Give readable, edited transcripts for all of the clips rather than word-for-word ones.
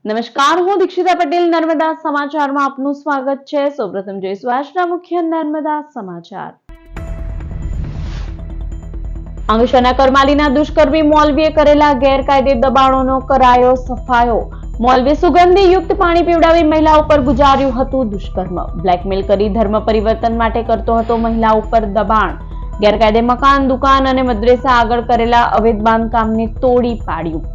નમસ્કાર, હું દીક્ષિતા પટેલ નર્મદા સમાચારમાં આપનું સ્વાગત છે। સૌપ્રથમ જોઈશું આજના મુખ્ય નર્મદા સમાચાર। અંગેશ્વરના કરમાલીના દુષ્કર્મી મૌલવીએ કરેલા ગેરકાયદે દબાણોનો કરાયો સફાયો। મૌલવીએ સુગંધી યુક્ત પાણી પીવડાવી મહિલા ઉપર ગુજાર્યું હતું દુષ્કર્મ। બ્લેકમેલ કરી ધર્મ પરિવર્તન માટે કરતો હતો મહિલા ઉપર દબાણ। ગેરકાયદે મકાન, દુકાન અને મદ્રેસા આગળ કરેલા અવૈધ બાંધકામને તોડી પાડ્યું।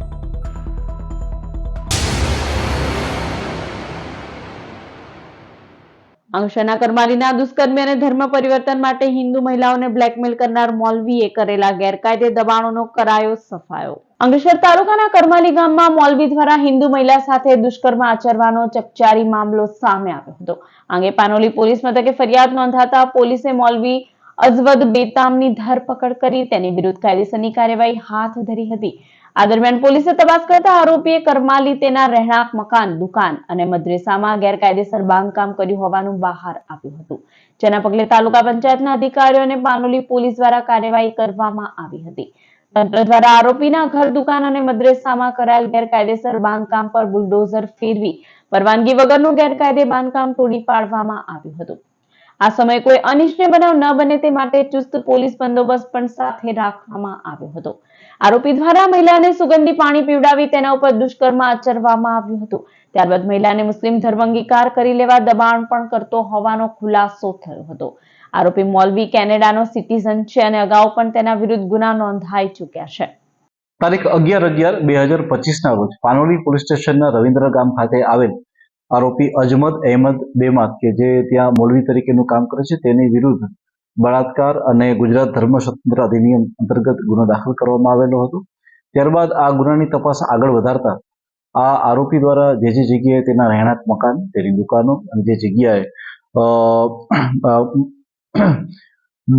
અંગેશ્વરના કરમાલીના દુષ્કર્મી અને ધર્મ પરિવર્તન માટે હિન્દુ મહિલાઓને બ્લેકમેલ કરનાર મૌલવીએ કરેલા ગેરકાયદે દબાણોનો કરાયો સફાયો। અંગેશ્વર તાલુકાના કરમાલી ગામમાં મૌલવી દ્વારા હિન્દુ મહિલા સાથે દુષ્કર્મ આચરવાનો ચકચારી મામલો સામે આવ્યો હતો। આ અંગે પાનોલી પોલીસ મથકે ફરિયાદ નોંધાતા પોલીસે મૌલવી અઝવદ બેતામની ધરપકડ કરી તેની વિરુદ્ધ કાયદેસરની કાર્યવાહી હાથ ધરી હતી। આ દરમિયાન પોલીસે તપાસ કરતા આરોપીએ કરમાલી તેના રહેણાંક મકાન, દુકાન અને મદ્રેસામાં ગેરકાયદેસર બાંધકામ કર્યું હોવાનું બહાર આવ્યું હતું, જેના પગલે તાલુકા પંચાયતના અધિકારીઓ અને પાનોલી પોલીસ દ્વારા કાર્યવાહી કરવામાં આવી હતી। તંત્ર દ્વારા આરોપીના ઘર, દુકાન અને મદ્રેસામાં કરાયેલ ગેરકાયદેસર બાંધકામ પર બુલડોઝર ફેરવી પરવાનગી વગરનું ગેરકાયદે બાંધકામ તોડી પાડવામાં આવ્યું હતું। આ સમયે કોઈ અનિચ્છનીય બનાવ ન બને તે માટે ચુસ્ત પોલીસ બંદોબસ્ત પણ સાથે રાખવામાં આવ્યો હતો। આરોપી દ્વારા મહિલાને સુગંધી પાણી પીવડાવી તેના ઉપર દુષ્કર્મ આચરવામાં આવ્યું હતું। ત્યારબાદ મહિલાને મુસ્લિમ ધર્મ અંગીકાર કરી લેવા દબાણ પણ કરતો હોવાનો ખુલાસો થયો હતો। આરોપી મૌલવી કેનેડાનો સિટીઝન છે અને અગાઉ પણ તેના વિરુદ્ધ ગુના નોંધાઈ ચૂક્યા છે। તારીખ 11/11/2025 રોજ પાનોલી પોલીસ સ્ટેશનના રવિન્દ્ર ગામ ખાતે આવેલ આરોપી અજમદ અહેમદ બેમાત કે જે ત્યાં મૌલવી તરીકેનું કામ કરે છે તેની વિરુદ્ધ બળાત્કાર અને ગુજરાત ધર્મ સ્વતંત્ર અધિનિયમ અંતર્ગત ગુનો દાખલ કરવામાં આવેલો હતો। ત્યારબાદ આ ગુનાની તપાસ આગળ વધારતા આ આરોપી દ્વારા જે જગ્યાએ તેના રહેણાંક મકાન, તેની દુકાનો અને જે જગ્યાએ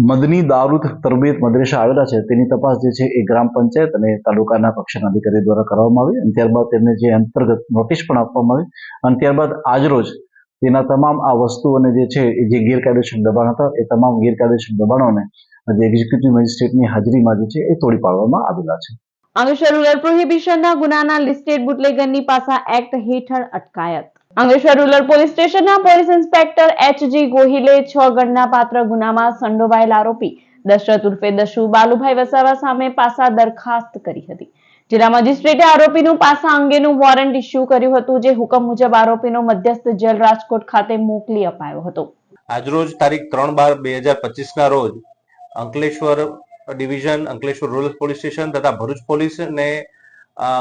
મદની દારૂદ તરબિયત મદ્રેસા આવેલા છે તેની તપાસ જે છે એ ગ્રામ પંચાયત અને તાલુકાના કક્ષાના અધિકારી દ્વારા કરવામાં આવી અને ત્યારબાદ તેમને જે અંતર્ગત નોટિસ પણ આપવામાં આવી અને ત્યારબાદ આજરોજ તેના તમામ આ વસ્તુઓને જે છે એ જે ગેરકાયદેસર દબાણ હતા એ તમામ ગેરકાયદેસર દબાણોને જે એક્ઝિક્યુટિવ મેજિસ્ટ્રેટની હાજરીમાં જે છે એ તોડી પાડવામાં આવેલા છે। અંગેશ્વર રૂરલ પ્રોહિબિશનના ગુનાના લિસ્ટેડ બુટલેગરની પાસા એક્ટ હેઠળ અટકાયત। અંગેશ્વર રૂરલ પોલીસ સ્ટેશનના પોલીસ ઇન્સ્પેક્ટર એચ.જી. ગોહિલે 6 ગણનાપાત્ર ગુનામાં સંડોવાયેલ આરોપી દશરથ ઉર્ફે દશુ બાલુભાઈ વસાવા સામે પાસા દરખાસ્ત કરી હતી। જિલ્લા મેજિસ્ટ્રેટે આરોપીનું પાસા અંગેનું વોરંટ ઇસ્યુ કર્યું હતું, જે હુકમ મુજબ આરોપીનો મધ્યસ્થ જેલ રાજકોટ ખાતે મોકલી અપાયો હતો। આજરોજ તારીખ 3/12/2025 રોજ Ankleshwar division, Ankleshwar rural police station તથા ભરૂચ પોલીસને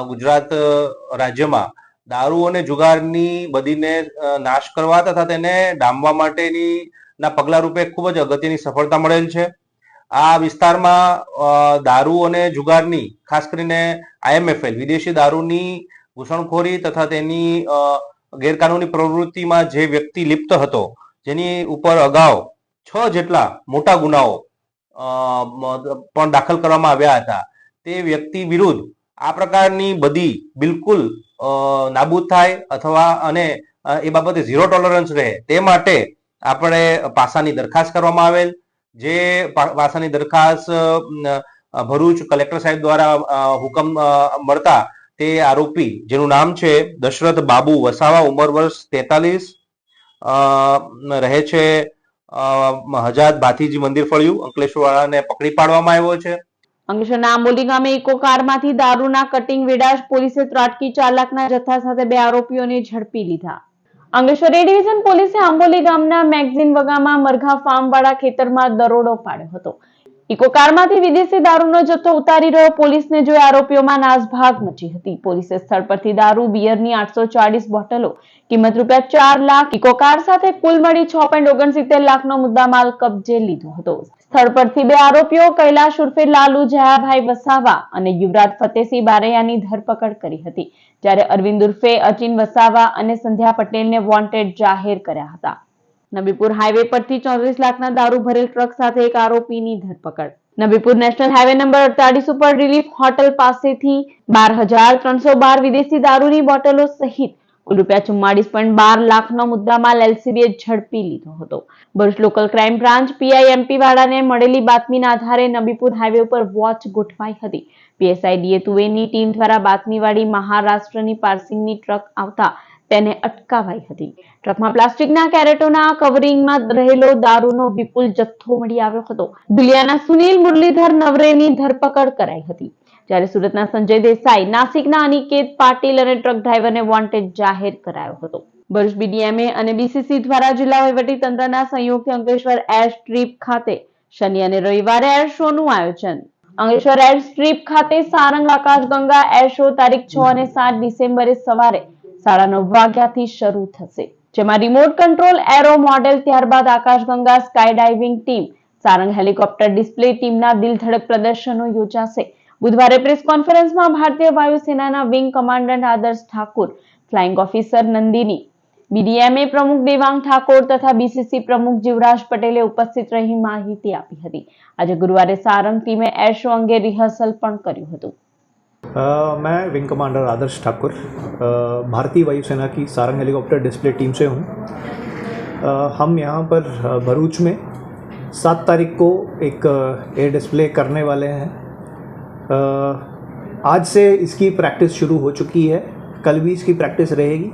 ગુજરાત રાજ્યમાં દારૂ અને જુગારની બદીને નાશ કરવા તથા તેને ડામવા માટેની પગલા રૂપે ખૂબ જ અગત્યની સફળતા મળેલ છે। આ વિસ્તારમાં દારૂ અને જુગારની, ખાસ કરીને IMFL વિદેશી દારૂની ઘૂસણખોરી તથા તેની ગેરકાનૂની પ્રવૃત્તિમાં જે વ્યક્તિ લિપ્ત હતો, જેની ઉપર અગાઉ 6 જેટલા મોટા ગુનાઓ પણ દાખલ કરવામાં આવ્યા હતા, તે વ્યક્તિ વિરુદ્ધ આ પ્રકારની બદી બિલકુલ નાબૂદ થાય અથવા અને એ બાબતે ઝીરો ટોલરન્સ રહે તે માટે આપણે પાસાની દરખાસ્ત કરવામાં આવેલ, જે પાસાની દરખાસ્ત ભરૂચ કલેક્ટર સાહેબ દ્વારા હુકમ મળતા તે આરોપી, જેનું નામ છે દશરથ બાબુ વસાવા, ઉંમર વર્ષ 43, રહે છે હજાદ ભાતીજી મંદિર ફળિયું, અંકલેશ્વર વાળાને પકડી પાડવામાં આવ્યો છે। અંકલેશ્વરના આંબોલી ગામે ઇકો કારમાંથી દારૂના કટિંગ વેડાશ પોલીસે ત્રાટકી 4 લાખના જથ્થા સાથે 2 આરોપીઓને ઝડપી લીધા। અંકલેશ્વર એ ડિવિઝન પોલીસે આંબોલી ગામના મેગઝીન વગામાં મરઘા ફાર્મવાળા ખેતરમાં દરોડો પાડ્યો હતો। ઇકો કારમાંથી વિદેશી દારૂનો જથ્થો ઉતારી રહ્યો પોલીસને જોઈ આરોપીઓમાં નાસભાગ મચી હતી। પોલીસે સ્થળ પરથી દારૂ, બિયરની 840 બોટલો, કિંમત ₹4 લાખ, ઇકો કાર સાથે કુલ મળી 6.69 લાખનો મુદ્દામાલ કબજે લીધો હતો। સ્થળ પરથી 2 આરોપીઓ કૈલાશ ઉર્ફે લાલુ જયાભાઈ વસાવા અને યુવરાજ ફતેસિંહ બારૈયાની ધરપકડ કરી હતી, જ્યારે અરવિંદ ઉર્ફે અચિન વસાવા અને સંધ્યા પટેલને વોન્ટેડ જાહેર કર્યા હતા। નબીપુર હાઈવે પરથી 34 લાખના દારૂ ભરેલ ટ્રક સાથે એક આરોપીની ધરપકડ। નબીપુર નેશનલ હાઈવે નંબર 48 ઉપર રિલીફ હોટલ પાસેથી 12,312 વિદેશી દારૂની બોટલો સહિત કુલ ₹44.12 લાખનો મુદ્દામાલ એલસીબીએ ઝડપી લીધો હતો। Bharuch local crime branch PI MP વાળાને મળેલી બાતમીના આધારે નબીપુર હાઈવે ઉપર વોચ ગોઠવાઈ હતી, પીએસઆઈ ડીએ2એની ટીમ દ્વારા બાતમીવાળી મહારાષ્ટ્રની પાર્સિંગની ટ્રક આવતા તેને અટકાવાઈ હતી. ટ્રકમાં પ્લાસ્ટિકના કેરેટોના કવરિંગમાં રહેલો દારૂનો વિપુલ જથ્થો મળી આવ્યો હતો. દુલિયાના સુનિલ મુરલીધર નવરેની ધરપકડ કરાઈ હતી, જ્યારે સુરતના સંજય દેસાઈ, નાસિકના અનિકેત પાટીલ અને ટ્રક ડ્રાઈવરને વોન્ટેડ જાહેર કરાયો હતો. ભરૂચ બીડીએમએ અને બીસીસી દ્વારા જિલ્લા વહીવટીતંત્રના સહયોગથી અંકલેશ્વર એર સ્ટ્રીપ ખાતે શનિ અને રવિવારે એર શોનું આયોજન. અંકલેશ્વર એર સ્ટ્રીપ ખાતે સારંગ આકાશગંગા એર શો તારીખ 6 અને 7 ડિસેમ્બરે સવારે 9:30 વાગ્યાથી શરૂ થશે, જેમાં રિમોટ કંટ્રોલ એરો મોડેલ, ત્યારબાદ Akashganga sky diving team, Sarang helicopter display ટીમના દિલધડક પ્રદર્શનો યોજાશે. બુધવારે પ્રેસ કોન્ફરન્સમાં ભારતીય વાયુસેનાના વિંગ કમાન્ડન્ટ આદર્શ ઠાકુર, ફ્લાઇંગ ઓફિસર નંદિની, બીડીએમએ પ્રમુખ દેવાંગ ઠાકોર તથા બીસીસી પ્રમુખ જીવરાજ પટેલે ઉપસ્થિત રહી માહિતી આપી હતી. આજે ગુરુવારે સારંગ ટીમે एयर शो अंगे रिहर्सल पण कर्યું હતું. मैं विंग कमांडर आदर्श ठाकुर भारतीय वायुसेना की सारंग हेलीकॉप्टर डिस्प्ले टीम से हूँ. हम यहाँ पर भरूच में 7 तारीख को एक एयर डिस्प्ले करने वाले हैं. आज से इसकी प्रैक्टिस शुरू हो चुकी है, कल भी इसकी प्रैक्टिस रहेगी.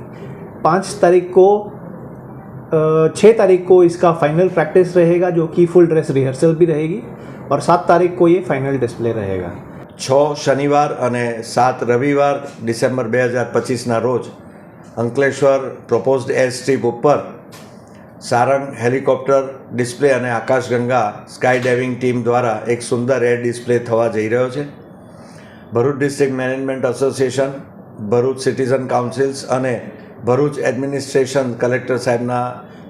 5 तारीख को 6 तारीख को इसका फाइनल प्रैक्टिस रहेगा, जो कि फुल ड्रेस रिहर्सल भी रहेगी, और 7 तारीख को ये फाइनल डिस्प्ले रहेगा. 6 શનિવાર અને 7 રવિવાર ડિસેમ્બર 2025ના રોજ અંકલેશ્વર પ્રોપોઝડ એર સ્ટ્રીપ ઉપર સારંગ હેલિકોપ્ટર ડિસ્પ્લે અને આકાશગંગા સ્કાય ડાઇવિંગ ટીમ દ્વારા એક સુંદર એર ડિસ્પ્લે થવા જઈ રહ્યો છે. Bharuch district management association, Bharuch citizen councils અને ભરૂચ એડમિનિસ્ટ્રેશન કલેક્ટર સાહેબના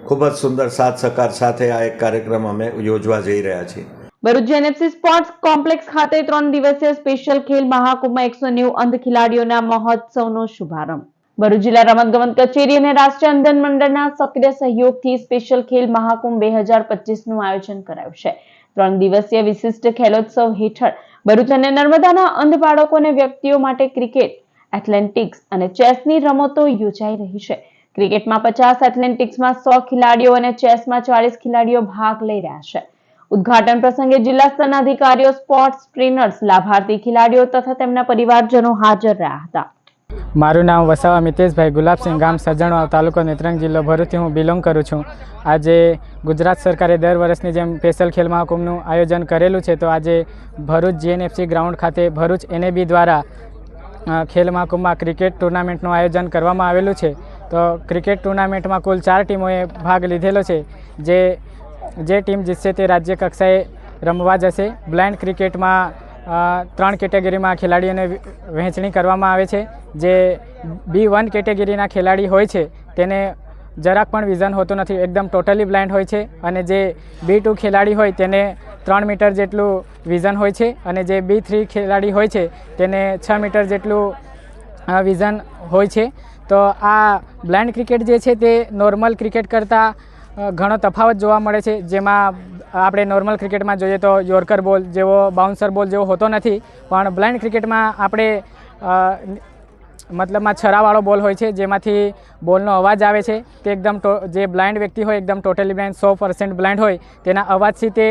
ખૂબ જ સુંદર સાથ સહકાર સાથે આ એક કાર્યક્રમ અમે યોજવા જઈ રહ્યા છીએ. ભરૂચ જેએનએફસી સ્પોર્ટ્સ કોમ્પ્લેક્સ ખાતે 3 દિવસીય સ્પેશિયલ ખેલ મહાકુંભમાં 190 અંધ ખેલાડીઓના મહોત્સવનો શુભારંભ. ભરૂચ જિલ્લા રમતગમત કચેરી અને રાષ્ટ્રીય અંધન મંડળના સક્રિય સહયોગથી સ્પેશિયલ ખેલ મહાકુંભ 2025નું આયોજન કરાયું છે. 3 દિવસીય વિશિષ્ટ ખેલોત્સવ હેઠળ ભરૂચ અને નર્મદાના અંધ બાળકો અને વ્યક્તિઓ માટે ક્રિકેટ, એથ્લેટિક્સ અને ચેસની રમતો યોજાઈ રહી છે. ક્રિકેટમાં 50, એથ્લેટિક્સમાં 100 ખેલાડીઓ અને ચેસમાં 40 ખેલાડીઓ ભાગ લઈ રહ્યા છે. ઉદ્ઘાટન પ્રસંગે જિલ્લા સ્તરના અધિકારીઓ, સ્પોર્ટ્સ ટ્રેનર્સ, લાભાર્થી ખેલાડીઓ તથા તેમના પરિવારજનો હાજર રહ્યા હતા. મારું નામ વસાવા મિતેશભાઈ ગુલાબસિંહ, ગામ સજણવાવ, તાલુકો નેત્રંગ, જિલ્લો ભરૂચથી હું બિલોંગ કરું છું. આજે ગુજરાત સરકારે દર વર્ષની જેમ સ્પેશિયલ ખેલ મહાકુંભનું આયોજન કરેલું છે, તો આજે ભરૂચ જીએનએફસી ગ્રાઉન્ડ ખાતે ભરૂચ એનએબી દ્વારા ખેલ મહાકુંભમાં ક્રિકેટ ટુર્નામેન્ટનું આયોજન કરવામાં આવેલું છે. તો ક્રિકેટ ટુર્નામેન્ટમાં કુલ 4 ટીમોએ ભાગ લીધેલો છે. જે ટીમ જીતશે તે રાજ્ય કક્ષાએ રમવા જશે. બ્લાઇન્ડ ક્રિકેટમાં 3 કેટેગરીમાં ખેલાડીઓને વહેંચણી કરવામાં આવે છે. જે B1 કેટેગરીના ખેલાડી હોય છે તેને જરાક પણ વિઝન હોતું નથી, એકદમ ટોટલી બ્લાઇન્ડ હોય છે. અને જે B2 ખેલાડી હોય તેને 3 મીટર જેટલું વિઝન હોય છે, અને જે B3 ખેલાડી હોય છે તેને 6 મીટર જેટલું વિઝન હોય છે. તો આ બ્લાઇન્ડ ક્રિકેટ જે છે તે નોર્મલ ક્રિકેટ કરતાં ઘણો તફાવત જોવા મળે છે. જેમાં આપણે નોર્મલ ક્રિકેટમાં જોઈએ તો યોર્કર બોલ જેવો, બાઉન્સર બોલ જેવો હોતો નથી, પણ બ્લાઇન્ડ ક્રિકેટમાં આપણે મતલબમાં છરાવાળો બોલ હોય છે, જેમાંથી બોલનો અવાજ આવે છે. તે એકદમ જે બ્લાઇન્ડ વ્યક્તિ હોય, એકદમ ટોટલી બ્લાઇન્ડ, 100% બ્લાઇન્ડ હોય, તેના અવાજથી તે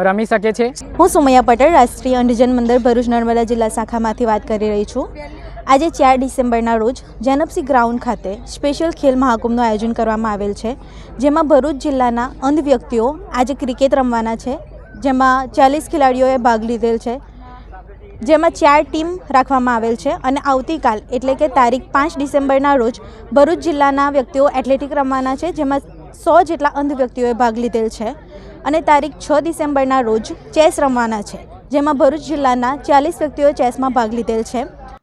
રમી શકે છે. હું સુમૈયા પટેલ, રાષ્ટ્રીય અંધજન મંડળ ભરૂચ નર્મદા જિલ્લા શાખામાંથી વાત કરી રહી છું. આજે 4 ડિસેમ્બરના રોજ જેએનએફસી ગ્રાઉન્ડ ખાતે સ્પેશિયલ ખેલ મહાકુંભનું આયોજન કરવામાં આવેલ છે, જેમાં ભરૂચ જિલ્લાના અંધ વ્યક્તિઓ આજે ક્રિકેટ રમવાના છે, જેમાં 40 ખેલાડીઓએ ભાગ લીધેલ છે, જેમાં 4 ટીમ રાખવામાં આવેલ છે. અને આવતીકાલ એટલે કે તારીખ 5 ડિસેમ્બરના રોજ ભરૂચ જિલ્લાના વ્યક્તિઓ એથ્લેટિક રમવાના છે, જેમાં 100 જેટલા અંધ વ્યક્તિઓએ ભાગ લીધેલ છે. અને તારીખ 6 ડિસેમ્બરના રોજ ચેસ રમવાના છે, જેમાં ભરૂચ જિલ્લાના 40 વ્યક્તિઓએ ચેસમાં ભાગ લીધેલ છે.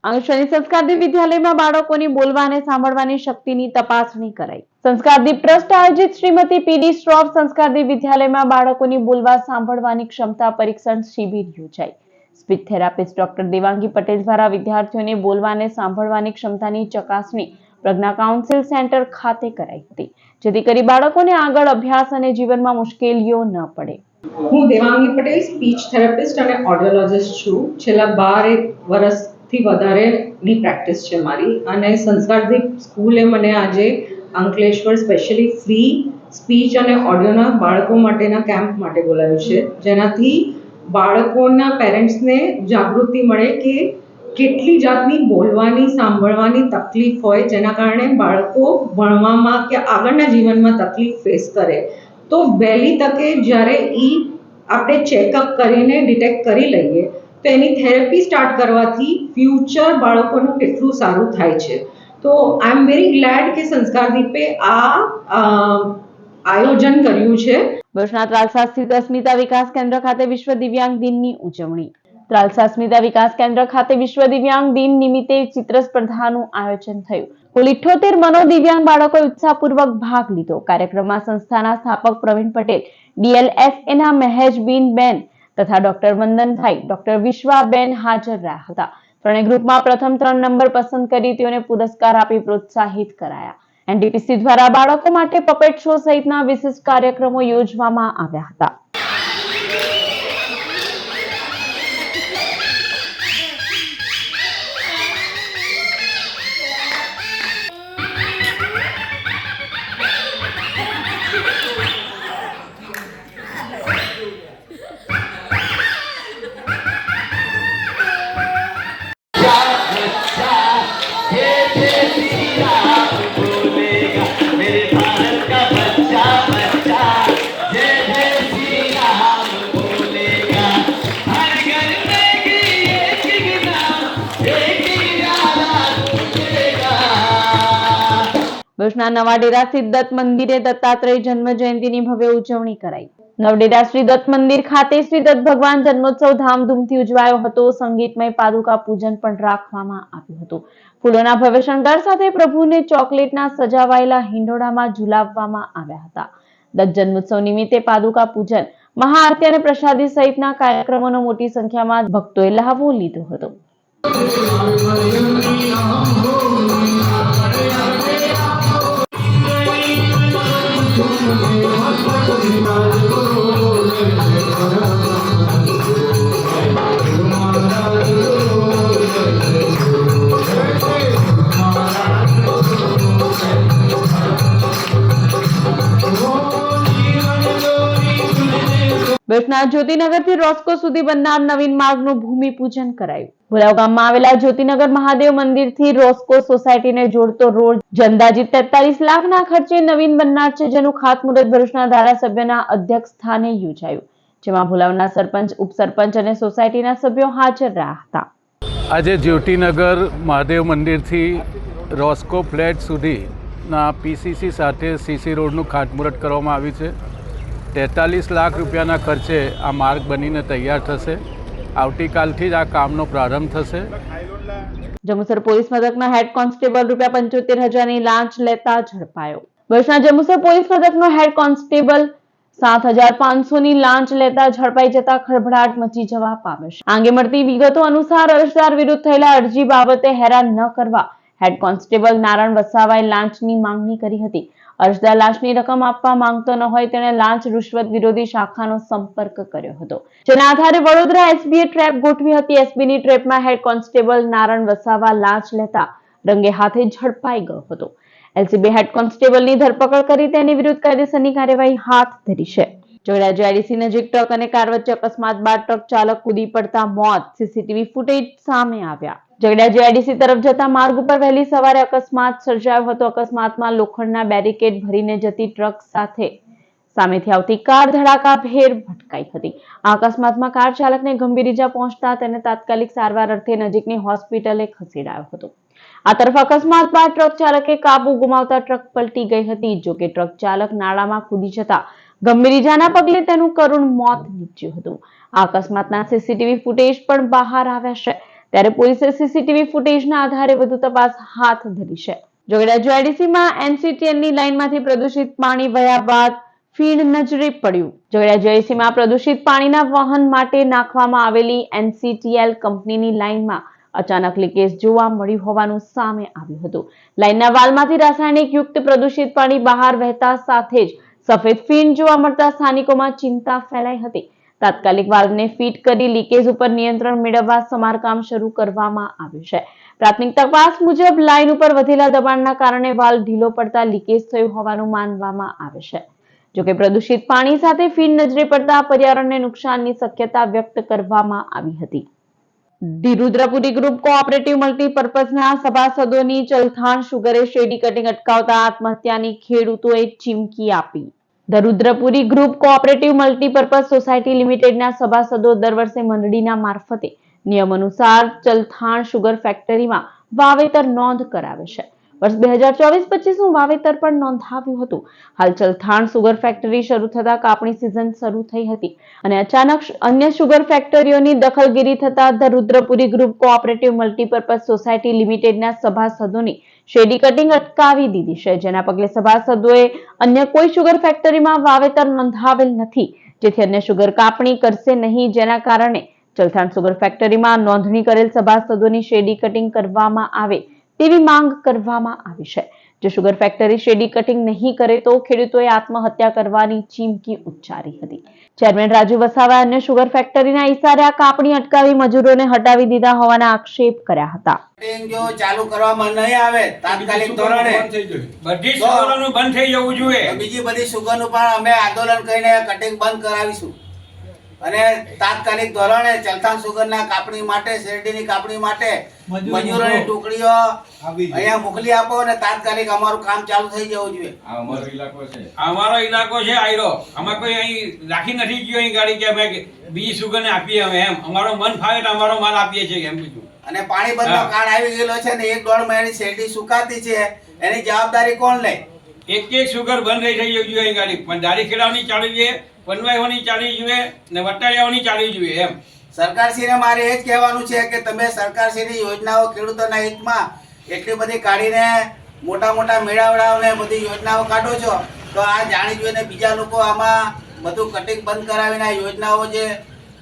અંકલેશ્વરની સંસ્કારદીપ વિદ્યાલયમાં બાળકોની બોલવા અને સાંભળવાની શક્તિની તપાસણી કરાઈ. સંસ્કારદીપ ટ્રસ્ટ આયોજિત શ્રીમતી પીડી શ્રોફ સંસ્કારદીપ વિદ્યાલયમાં બાળકોની બોલવા સાંભળવાની ક્ષમતા પરીક્ષણ શિબિર યોજાઈ. Speech therapist doctor Devangi Patel દ્વારા વિદ્યાર્થીઓને બોલવા અને સાંભળવાની ક્ષમતાની ચકાસણી પ્રજ્ઞા કાઉન્સિલ સેન્ટર ખાતે કરાઈ હતી, જેથી કરી બાળકોને આગળ અભ્યાસ અને જીવનમાં મુશ્કેલીઓ ન પડે. હું દેવાંગી પટેલ, સ્પીચ થેરાપિસ્ટ અને ઓડિયોલોજિસ્ટ છું. છેલ્લા 12 વર્ષથી વધારેની પ્રેક્ટિસ છે મારી, અને સંસ્કારદીપ સ્કૂલે મને આજે અંકલેશ્વર સ્પેશિયલી ફ્રી સ્પીચ અને ઓડિયોના બાળકો માટેના કેમ્પ માટે બોલાવ્યું છે, જેનાથી બાળકોના પેરેન્ટ્સને જાગૃતિ મળે કે કેટલી જાતની બોલવાની સાંભળવાની તકલીફ હોય જેના કારણે બાળકો ભણવામાં કે આગળના જીવનમાં તકલીફ ફેસ કરે. તો વહેલી તકે જ્યારે આપણે ચેકઅપ કરીને ડિટેક્ટ કરી લઈએ તો એની થેરપી સ્ટાર્ટ કરવાથી ફ્યુચર બાળકોનું કેટલું સારું થાય છે. તો આઈ એમ વેરી ગ્લેડ કે સંસ્કારદીપે આયોજન કર્યું છે. ભરૂચના ત્રાલસા સ્થિત અસ્મિતા વિકાસ કેન્દ્ર ખાતે વિશ્વ દિવ્યાંગ દિનની ઉજવણી. ત્રાલસા અસ્મિતા વિકાસ કેન્દ્ર ખાતે વિશ્વ દિવ્યાંગ દિન નિમિત્તે ચિત્ર સ્પર્ધાનું આયોજન થયું. કુલ 78 મનોદિવ્યાંગ બાળકોએ ઉત્સાહપૂર્વક ભાગ લીધો. કાર્યક્રમમાં સંસ્થાના સ્થાપક પ્રવીણ પટેલ, DLFAના મહેજબીન બેન તથા ડોક્ટર વંદનભાઈ, ડોક્ટર વિશ્વાબેન હાજર રહ્યા હતા. ત્રણેય ગ્રુપમાં પ્રથમ 3 નંબર પસંદ કરી તેઓને પુરસ્કાર આપી પ્રોત્સાહિત કરાયા. NDPC દ્વારા બાળકો માટે પપેટ શો સહિતના વિશિષ્ટ કાર્યક્રમો યોજવામાં આવ્યા હતા. ભરૂચના નવાડેરા સ્થિત દત્ત મંદિરે દત્તાત્રેય જન્મ જયંતિની ભવ્ય ઉજવણી કરાઈ. નવડેરા શ્રી દત્ત મંદિર ખાતે શ્રી દત્ત ભગવાન જન્મોત્સવ ધામધૂમથી ઉજવાયો હતો. સંગીતમય પાદુકા પૂજન પણ રાખવામાં આવ્યું હતું. ફૂલોના ભવ્ય શણગાર સાથે પ્રભુને ચોકલેટના સજાવાયેલા હિંડોળામાં ઝુલાવવામાં આવ્યા હતા. દત્ત જન્મોત્સવ નિમિત્તે પાદુકા પૂજન, મહાઆરતી અને પ્રસાદી સહિતના કાર્યક્રમોનો મોટી સંખ્યામાં ભક્તોએ લાભો લીધો હતો. ભરૂચના જ્યોતિનગરથી રોસ્કો સુધી બનનાર નવીન માર્ગનું ભૂમિપૂજન કરાયું. ભોલાવ ગામમાં આવેલા જ્યોતિનગર મહાદેવ મંદિરથી રોસ્કો સોસાયટીને જોડતો રોડ અંદાજિત 43 લાખના ખર્ચે નવીન બનનાર છે, જેનું ખાતમુહૂર્ત ભરૂચના ધારાસભ્યના અધ્યક્ષ સ્થાને યોજાયું, જેમાં ભોલાવના સરપંચ, ઉપસરપંચ અને સોસાયટીના સભ્યો હાજર રહ્યા હતા. આજે જ્યોતિનગર મહાદેવ મંદિરથી રોસ્કો ફ્લેટ સુધીના PCC સાથે CC રોડનું ખાતમુહૂર્ત કરવામાં આવ્યું છે. 43 લાખ રૂપિયાના ખર્ચે આ માર્ગ બનીને તૈયાર થશે. આવતીકાલથી જ આ કામનો પ્રારંભ થશે. જંબુસર પોલીસ મથકના હેડ કોન્સ્ટેબલ ₹75,000ની લાંચ લેતા ઝડપાયો. ભરૂચના જંબુસર પોલીસ મથકનો હેડ કોન્સ્ટેબલ 7,500ની લાંચ લેતા ઝડપાઈ જતા ખળભળાટ મચી જવા પામ્યો છે. આ અંગે મળતી વિગતો અનુસાર અરજદાર વિરુદ્ધ થયેલા અરજી બાબતે હેરાન ન કરવા હેડ કોન્સ્ટેબલ નારણ વસાવાએ લાંચની માંગણી કરી હતી. અરજદાર લાંચની રકમ આપવા માંગતો ન હોય તેણે લાંચ રૂશ્વત વિરોધી શાખાનો સંપર્ક કર્યો હતો, જેના આધારે વડોદરા SBએ ટ્રેપ ગોઠવી હતી. SBની ટ્રેપમાં હેડ કોન્સ્ટેબલ નારણ વસાવા લાંચ લેતા રંગે હાથે ઝડપાઈ ગયો હતો. LCB હેડ કોન્સ્ટેબલની ધરપકડ કરી તેની વિરુદ્ધ કાયદેસરની કાર્યવાહી હાથ ધરી છે. જોડા JIDC નજીક ટ્રક અને કાર વચ્ચે અકસ્માત બાદ ટ્રક ચાલક કૂદી પડતા મોત. CCTV ફૂટેજ સામે આવ્યા. ઝઘડા JIDC તરફ જતા માર્ગ ઉપર વહેલી સવારે અકસ્માત સર્જાયો હતો. અકસ્માતમાં લોખંડના બેરિકેડ ભરીને જતી ટ્રક સાથે સામેથી આવતી કાર ધડાકાભેર ભટકાઈ હતી. આ અકસ્માતમાં કાર ચાલકને ગંભીર ઈજા પહોંચતા તેને તાત્કાલિક સારવાર અર્થે નજીકની હોસ્પિટલે ખસેડાયો હતો. આ તરફ અકસ્માત બાદ ટ્રક ચાલકે કાબુ ગુમાવતા ટ્રક પલટી ગઈ હતી. જોકે ટ્રક ચાલક નાળામાં કૂદી જતા ગંભીર ઈજાના પગલે તેનું કરુણ મોત નીપજ્યું હતું. આ અકસ્માતના CCTV ફૂટેજ પણ બહાર આવ્યા છે, ત્યારે પોલીસે CCTV ફૂટેજના આધારે વધુ તપાસ હાથ ધરી છે. જોગડા JIDCમાં NCTLની લાઇનમાંથી પ્રદૂષિત પાણી વહ્યા બાદ ફીણ નજરે પડ્યું. જોગડા JIDCમાં પ્રદૂષિત પાણીના વહન માટે નાખવામાં આવેલી NCTL કંપનીની લાઇનમાં અચાનક લીકેજ જોવા મળ્યું હોવાનું સામે આવ્યું હતું. લાઇનના વાલ્વમાંથી રાસાયણિક યુક્ત પ્રદૂષિત પાણી બહાર વહેતા સાથે જ સફેદ ફીણ જોવા મળતા સ્થાનિકોમાં ચિંતા ફેલાઈ હતી. તાત્કાલિક વાલ્વને ફિટ કરી લીકેજ ઉપર નિયંત્રણ મેળવવા સમારકામ શરૂ કરવામાં આવ્યું છે. પ્રાથમિક તપાસ મુજબ લાઇન ઉપર વધેલા દબાણના કારણે વાલ્વ ઢીલો પડતા લીકેજ થયું હોવાનું માનવામાં આવે છે. જોકે પ્રદૂષિત પાણી સાથે ફીણ નજરે પડતા પર્યાવરણને નુકસાનની શક્યતા વ્યક્ત કરવામાં આવી હતી. ધી રુદ્રપુરી ગ્રુપ કોઓપરેટિવ મલ્ટીપર્પઝના સભાસદોની ચલથાણ શુગરે શેરડી કટિંગ અટકાવતા આત્મહત્યાની ખેડૂતોએ ચીમકી આપી. The Rudrapuri group cooperative multipurpose society લિમિટેડના સભાસદો દર વર્ષે મંડળીના મારફતે નિયમ અનુસાર ચલથાણ શુગર ફેક્ટરીમાં વાવેતર નોંધ કરાવે છે. વર્ષ 2024-25નું વાવેતર પણ નોંધાવ્યું હતું. હાલ ચલથાણ શુગર ફેક્ટરી શરૂ થતા કાપણી સિઝન શરૂ થઈ હતી અને અચાનક અન્ય શુગર ફેક્ટરીઓની દખલગીરી થતા the Rudrapuri group cooperative multipurpose society લિમિટેડના સભાસદોની શેરડી કટિંગ અટકાવી દીધી છે, જેના પગલે સભાસદોએ અન્ય કોઈ શુગર ફેક્ટરીમાં વાવેતર નોંધાવેલ નથી, જેથી અન્ય શુગર કાપણી કરશે નહીં, જેના કારણે ચલથાણ શુગર ફેક્ટરીમાં નોંધણી કરેલ સભાસદોની શેરડી કટિંગ કરવામાં આવે તેવી માંગ કરવામાં આવી છે. જો શુગર ફેક્ટરી શેરડી કટિંગ નહીં કરે તો ખેડૂતોએ આત્મહત્યા કરવાની ચીમકી ઉચ્ચારી હતી. ચેરમેન રાજુ વસાવાએ અન્ય શુગર ફેક્ટરીના ઇશારે આ કાપણી અટકાવી મજૂરોને હટાવી દીધા હોવાના આક્ષેપ કર્યા હતા. જો ચાલુ કરવામાં નહીં આવે તાત્કાલિક ધોરણે બધી શુગરોનું બંધ થઈ જવું જોઈએ. બીજી બધી શુગરનું પણ અમે આંદોલન કરીને કટિંગ બંધ કરાવીશું અને તાત્કાલિક ધોરણે ચલથાણ શુગરના કાપણી માટે શેરડીની કાપણી માટે મજૂરોની ટુકડીઓ અહીંયા મોકલી આપો અને તાત્કાલિક અમારું કામ ચાલુ થઈ જવું જોઈએ. અમારો ઇલાકો છે આયરો. અમે કોઈ અહીં રાખી નથી ગયો અહીં ગાડી કે ભાઈ બીજી શુગરને આપીએ અમે એમ. અમારો મન ફાવે તો અમારો માલ આપીએ છીએ એમ બીજું. અને પાણી બંધનો કાર્ડ આવી ગયેલો છે ને 1-1.5 મહિનાની શેરડી સુકાતી છે, એની જવાબદારી કોણ લે? એક શુગર બંધ થઈ જવું જોઈએ અહીં ગાડી. પણ દારી ખેડાવવાની ચાલુ જોઈએ, પનવાઈઓની ચાલવી જોઈએ ને વટાળિયાઓની ચાલવી જોઈએ એમ. સરકારશ્રીને મારે એ જ કહેવાનું છે કે તમે સરકારશ્રીની યોજનાઓ ખેડૂતોના હિતમાં એટલી બધી કાઢીને મોટા મોટા મેળાવડાઓને બધી યોજનાઓ કાઢો છો, તો આ જાણી જોઈને બીજા લોકો આમાં બધું કટિંગ બંધ કરાવીને આ યોજનાઓ જે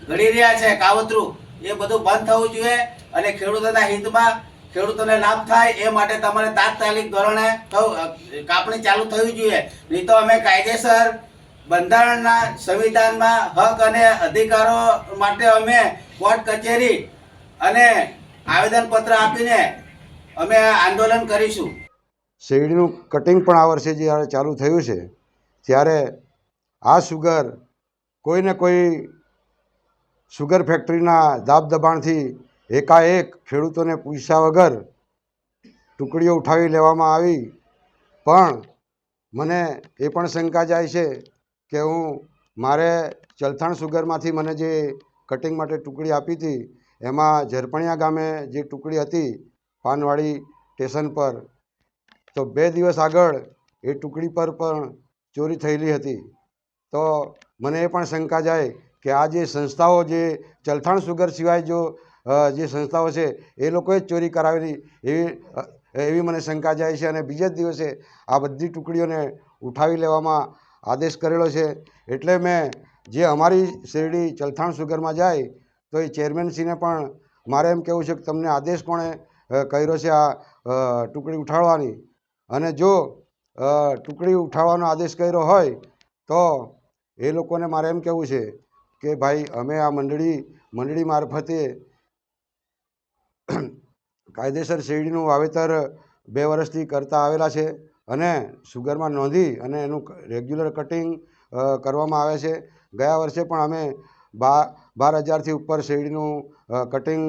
ઘડી રહ્યા છે કાવતરું, એ બધું બંધ થવું જોઈએ અને ખેડૂતોના હિતમાં ખેડૂતોને લાભ થાય એ માટે તમારે તાત્કાલિક ધોરણે કાપણી ચાલુ થવી જોઈએ. નહીં તો અમે કાયદેસર બંધારણના સંવિધાનમાં હક અને અધિકારો માટે અમે કોર્ટ કચેરી અને આવેદનપત્ર આપીને અમે આંદોલન કરીશું. શેરડીનું કટિંગ પણ આ વર્ષે જ્યારે ચાલુ થયું છે ત્યારે આ શુગર કોઈને કોઈ શુગર ફેક્ટરીના દાબ દબાણથી એકાએક ખેડૂતોને પૂછ્યા વગર ટુકડીઓ ઉઠાવી લેવામાં આવી. પણ મને એ પણ શંકા જાય છે કે મારે ચલથાણ શુગરમાંથી મને જે કટિંગ માટે ટુકડી આપી હતી એમાં ઝરપણિયા ગામે જે ટુકડી હતી પાનવાડી સ્ટેશન પર, તો 2 દિવસ આગળ એ ટુકડી પર પણ ચોરી થયેલી હતી. તો મને એ પણ શંકા જાય કે આ જે સંસ્થાઓ જે ચલથાણ શુગર સિવાય જો જે સંસ્થાઓ છે એ લોકોએ જ ચોરી કરાવેલી એવી મને શંકા જાય છે. અને બીજે જ દિવસે આ બધી ટુકડીઓને ઉઠાવી લેવામાં આદેશ કરેલો છે. એટલે મેં જે અમારી શેરડી ચલથાણ શુગરમાં જાય તો એ ચેરમેનશ્રીને પણ મારે એમ કહેવું છે કે તમને આદેશ કોણે કર્યો છે આ ટુકડી ઉઠાડવાની, અને જો ટુકડી ઉઠાડવાનો આદેશ કર્યો હોય તો એ લોકોને મારે એમ કહેવું છે કે ભાઈ અમે આ મંડળી મારફતે કાયદેસર શેરડીનું વાવેતર 2 વર્ષથી કરતા આવેલા છે અને શુગરમાં નોંધી અને એનું રેગ્યુલર કટિંગ કરવામાં આવે છે. ગયા વર્ષે પણ અમે 12,000થી ઉપર શેરડીનું કટિંગ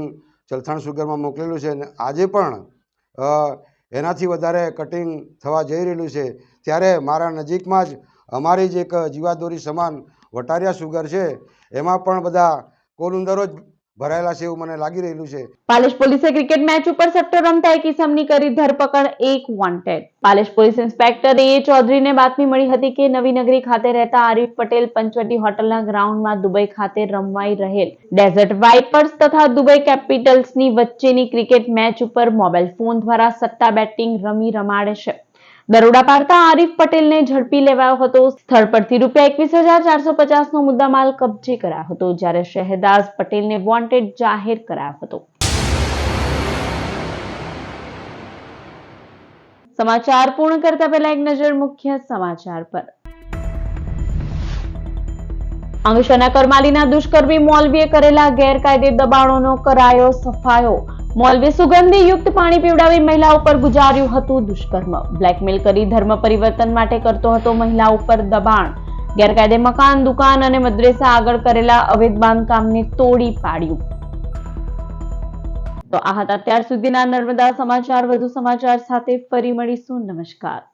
ચલથાણ શુગરમાં મોકલેલું છે અને આજે પણ એનાથી વધારે કટિંગ થવા જઈ રહેલું છે. ત્યારે મારા નજીકમાં જ અમારી જ એક જીવાદોરી સમાન વટારિયા શુગર છે, એમાં પણ બધા કોલુંદરો જ ભરાયેલા છે એવું મને લાગી રહ્યું છે. પાલેશ પોલીસે ક્રિકેટ મેચ ઉપર સટ્ટો રમતા એક ઇસમની કરી ધરપકડ, 1 વોન્ટેડ. પાલેશ પોલીસ ઇન્સ્પેક્ટર એ ચૌધરીને બાતમી મળી હતી કે નવીનગરી ખાતે રહેતા આરીફ પટેલ પંચવટી હોટલના ગ્રાઉન્ડમાં દુબઈ ખાતે રમાઈ રહેલ ડેઝર્ટ વાઇપર્સ તથા દુબઈ કેપિટલ્સની વચ્ચેની ક્રિકેટ મેચ ઉપર મોબાઈલ ફોન દ્વારા સટ્ટા બેટિંગ રમાડે છે. દરોડા પાડતા આરીફ પટેલને ઝડપી લેવાયો હતો. સ્થળ પરથી ₹21,450 નો મુદ્દામાલ કબજે કરાયો હતો, જ્યારે શહેદાઝ પટેલને વોન્ટેડ જાહેર કરાયો હતો. સમાચાર પૂર્ણ કરતા પહેલા એક નજર મુખ્ય સમાચાર પર. અંકલેશ્વરના કરમાલીના દુષ્કર્મી મોલવીએ કરેલા ગેરકાયદે દબાણોનો કરાયો સફાયો. મોલવી સુગંધી યુક્ત પાણી પીવડાવી મહિલા ઉપર ગુજાર્યું હતું દુષ્કર્મ. બ્લેકમેલ કરી ધર્મ પરિવર્તન માટે કરતો હતો મહિલા ઉપર દબાણ. ગેરકાયદે મકાન, દુકાન અને મદ્રેસા આગળ કરેલા અવૈધ બાંધકામને તોડી પાડ્યું. તો આ હતા અત્યાર સુધીના નર્મદા સમાચાર. વધુ સમાચાર સાથે ફરી મળીશું. નમસ્કાર.